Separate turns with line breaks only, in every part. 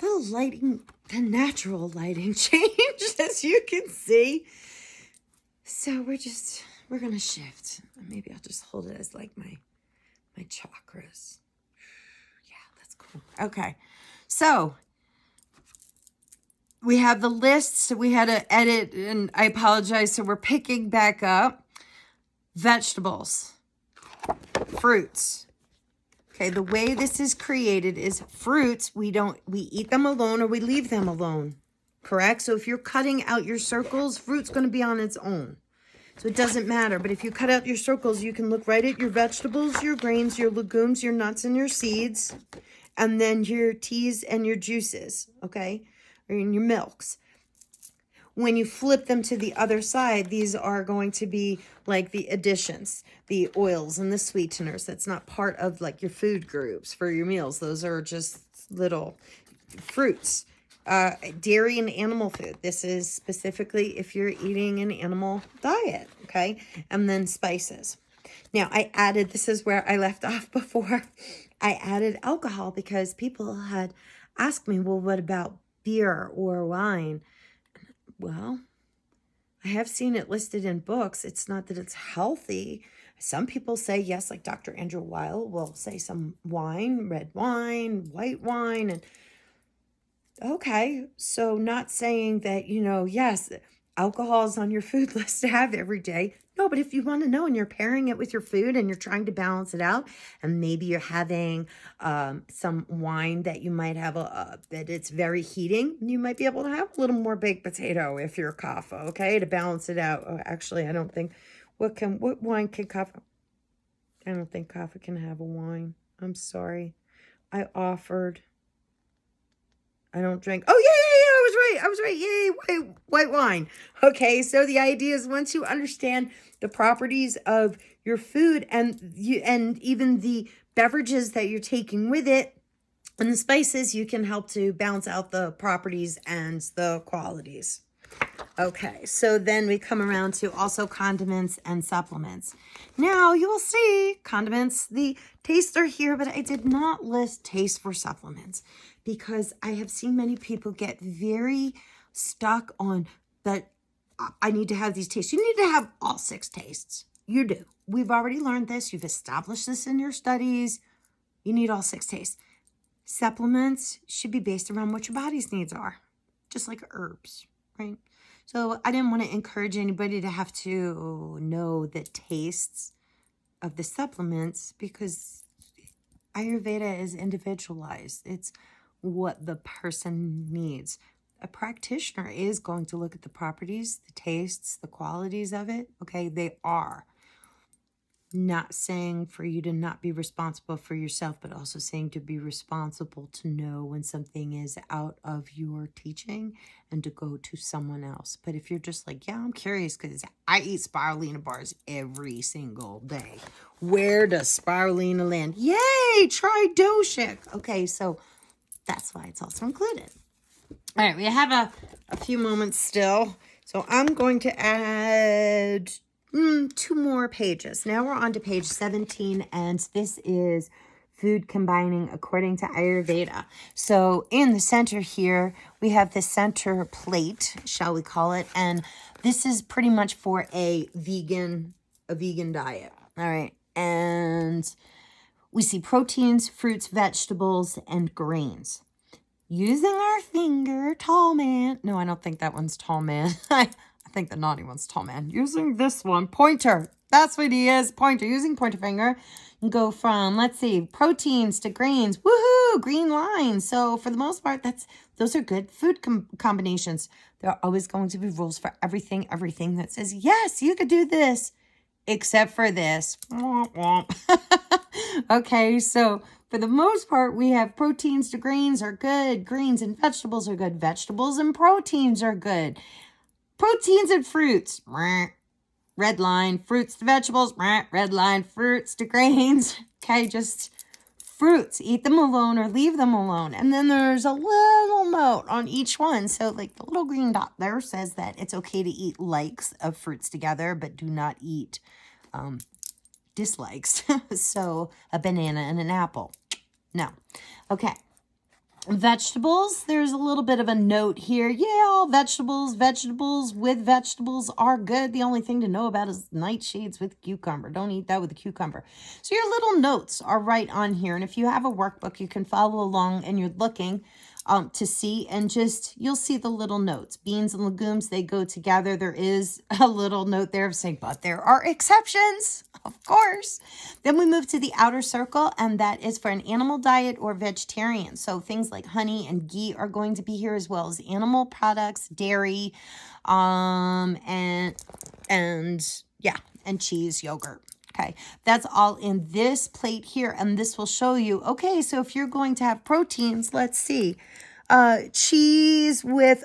the lighting, the natural lighting changed, as you can see. So we're going to shift. Maybe I'll just hold it as like my chakras. Yeah, that's cool. Okay. So we have the lists. We had to edit, and I apologize. So we're picking back up vegetables, fruits. Okay, the way this is created is fruits, we eat them alone or we leave them alone. Correct? So if you're cutting out your circles, fruit's going to be on its own. So it doesn't matter. But if you cut out your circles, you can look right at your vegetables, your grains, your legumes, your nuts, and your seeds. And then your teas and your juices, okay? Or in your milks. When you flip them to the other side, these are going to be like the additions, the oils and the sweeteners. That's not part of like your food groups for your meals. Those are just little fruits. Dairy and animal food. This is specifically if you're eating an animal diet, okay? And then spices. Now, I added, this is where I left off before. I added alcohol because people had asked me, well, what about beer or wine? Well, I have seen it listed in books. It's not that it's healthy. Some people say yes, like Dr. Andrew Weil will say some wine, red wine, white wine. And okay, so not saying that, yes, alcohol is on your food list to have every day. No, but if you want to know and you're pairing it with your food and you're trying to balance it out, and maybe you're having some wine that you might have that it's very heating, you might be able to have a little more baked potato if you're kaffa, okay, to balance it out. Oh, actually, I don't think, what wine can kaffa? I don't think kaffa can have a wine. I'm sorry. I offered. I don't drink. Oh, yeah, I was right. Yay, white wine. Okay, so the idea is once you understand the properties of your food and even the beverages that you're taking with it and the spices, you can help to balance out the properties and the qualities. Okay, so then we come around to also condiments and supplements. Now you will see condiments, the tastes are here, but I did not list taste for supplements because I have seen many people get very stuck on that I need to have these tastes. You need to have all 6 tastes. You do. We've already learned this. You've established this in your studies. You need all 6 tastes. Supplements should be based around what your body's needs are, just like herbs, right? So I didn't want to encourage anybody to have to know the tastes of the supplements because Ayurveda is individualized. It's what the person needs. A practitioner is going to look at the properties, the tastes, the qualities of it. Okay, they are. Not saying for you to not be responsible for yourself, but also saying to be responsible to know when something is out of your teaching and to go to someone else. But if you're just like, yeah, I'm curious because I eat spirulina bars every single day. Where does spirulina land? Yay, try Dosha. Okay, so that's why it's also included. All right, we have a few moments still. So I'm going to add 2 more pages. Now we're on to page 17, and this is food combining according to Ayurveda. So in the center here, we have the center plate, shall we call it, and this is pretty much for a vegan diet. All right, and we see proteins, fruits, vegetables, and grains. Using our finger, tall man. No, I don't think that one's tall man. I think the naughty one's tall man. Using this one, pointer. That's what he is, pointer. Using pointer finger. And go from, let's see, proteins to grains. Woohoo, green lines. So for the most part, those are good food combinations. There are always going to be rules for everything that says, yes, you could do this, except for this. Womp, womp. Okay, so for the most part, we have proteins to grains are good. Grains and vegetables are good. Vegetables and proteins are good. Proteins and fruits. Red line. Fruits to vegetables. Red line. Fruits to grains. Okay, just fruits. Eat them alone or leave them alone. And then there's a little note on each one. So like the little green dot there says that it's okay to eat likes of fruits together, but do not eat dislikes. So a banana and an apple. No. Okay. Vegetables, there's a little bit of a note here. Yeah, all vegetables with vegetables are good. The only thing to know about is nightshades with cucumber. Don't eat that with a cucumber. So your little notes are right on here. And if you have a workbook, you can follow along and you're looking to see, and just, you'll see the little notes. Beans and legumes, they go together. There is a little note there of saying, but there are exceptions, of course. Then we move to the outer circle, and that is for an animal diet or vegetarian. So things like honey and ghee are going to be here, as well as animal products, dairy, and cheese, yogurt. Okay, that's all in this plate here, and this will show you, okay, so if you're going to have proteins, let's see, cheese with,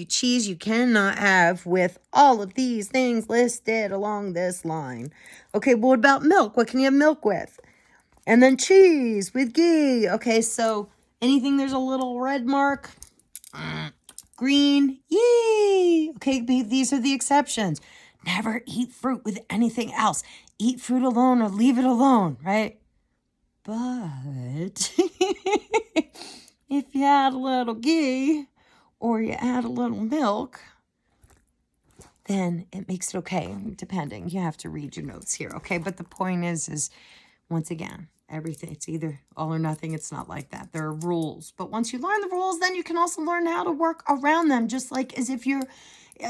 cheese you cannot have with all of these things listed along this line. Okay, well, what about milk? What can you have milk with? And then cheese with ghee. Okay, so anything there's a little red mark, green, yay. Okay, these are the exceptions. Never eat fruit with anything else. Eat fruit alone or leave it alone, right? But if you add a little ghee or you add a little milk, then it makes it okay, depending. You have to read your notes here, okay? But the point is once again, everything, it's either all or nothing. It's not like that. There are rules. But once you learn the rules, then you can also learn how to work around them, just like as if you're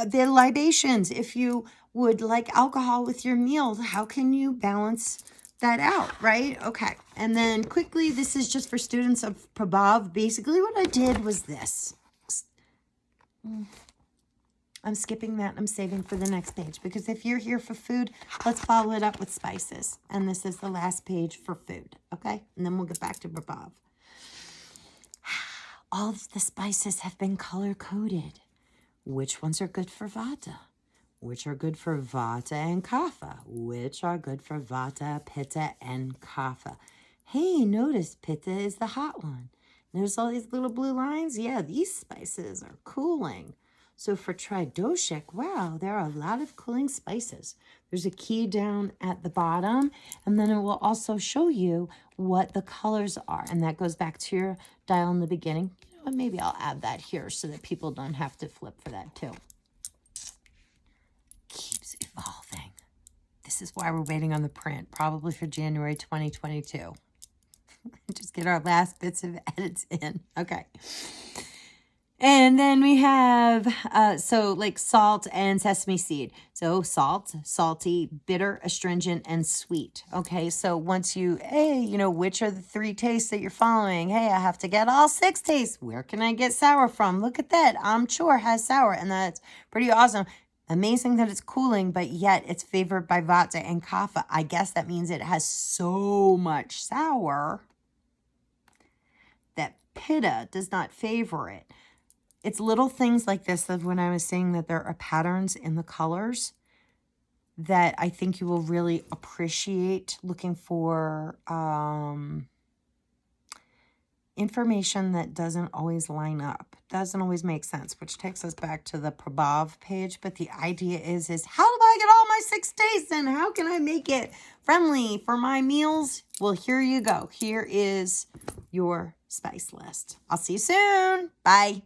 the libations. If you would like alcohol with your meals, how can you balance that out, right? Okay. And then quickly, this is just for students of Prabhav. Basically, what I did was this. I'm skipping that. I'm saving for the next page, because if you're here for food, let's follow it up with spices. And this is the last page for food, okay? And then we'll get back to Prabhav. All of the spices have been color-coded. Which ones are good for Vata? Which are good for Vata and Kapha? Which are good for Vata, Pitta, and Kapha? Hey, notice Pitta is the hot one. There's all these little blue lines. Yeah, these spices are cooling. So for Tridoshik, wow, there are a lot of cooling spices. There's a key down at the bottom, and then it will also show you what the colors are. And that goes back to your dial in the beginning. You know what, maybe I'll add that here so that people don't have to flip for that too. Keeps evolving. This is why we're waiting on the print, probably for January 2022. Just get our last bits of edits in. Okay. And then we have, so like salt and sesame seed. So salt, salty, bitter, astringent, and sweet. Okay, so once you, hey, you know, which are the 3 tastes that you're following? Hey, I have to get all 6 tastes. Where can I get sour from? Look at that. Amchur has sour, and that's pretty awesome. Amazing that it's cooling, but yet it's favored by Vata and Kapha. I guess that means it has so much sour that Pitta does not favor it. It's little things like this that when I was saying that there are patterns in the colors that I think you will really appreciate looking for information that doesn't always line up, doesn't always make sense, which takes us back to the Prabhav page. But the idea is how do I get all my 6 tastes and how can I make it friendly for my meals? Well, here you go. Here is your spice list. I'll see you soon. Bye.